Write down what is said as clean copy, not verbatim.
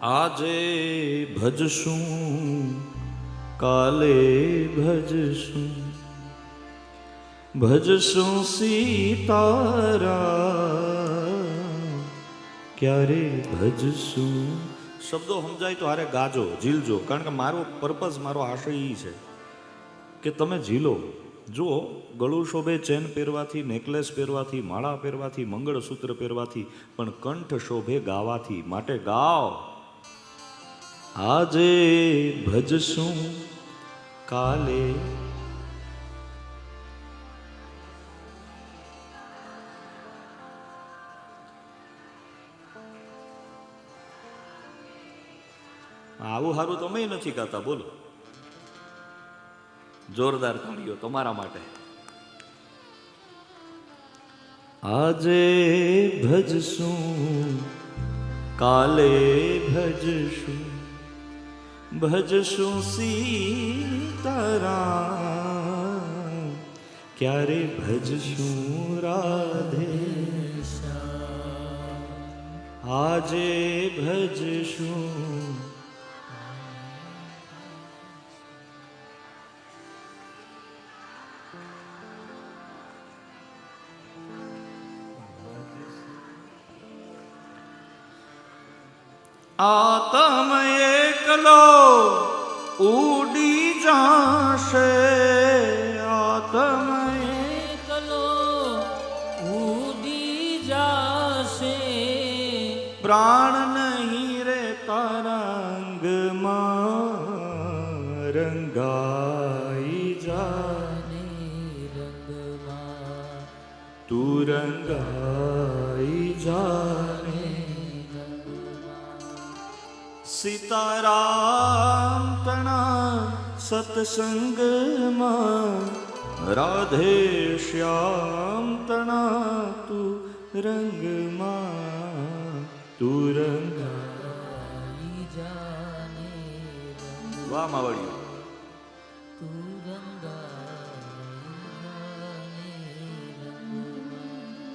આજે ભજશું કાલે ભજશું ભજશું સીતારામ ક્યારે ભજશું. શબ્દો સમજાય તો હારે ગાજો ઝીલજો, કારણ કે મારો પર્પઝ મારો આશય એ છે કે તમે ઝીલો. જો ગળું શોભે ચેન પહેરવાથી, નેકલેસ પહેરવાથી, માળા પહેરવાથી, મંગળસૂત્ર પહેરવાથી, પણ કંઠ શોભે ગાવાથી. માટે ગાઓ. આજે ભજશું કાલે આવું સારું તમે નથી ગાતા. બોલો, જોરદાર તાળીઓ તમારા માટે. આજે ભજશું કાલે ભજશું ભજશું સીતારામ ક્યારે ભજશું રાધે. આજે ભજશું આતમ એકલો ઉડી જાશે. આતમ એકલો ઉડી જાશે. પ્રાણ નહીં રે તરંગમાં રંગાઈ જાને. રંગમાં તું રંગાઈ જાને. સીતારામ તણા સત્સંગમાં રાધે શ્યામ તણા તું રંગમાં તું રંગાઈ જાને. વાહ માવડિયું. તું રંગ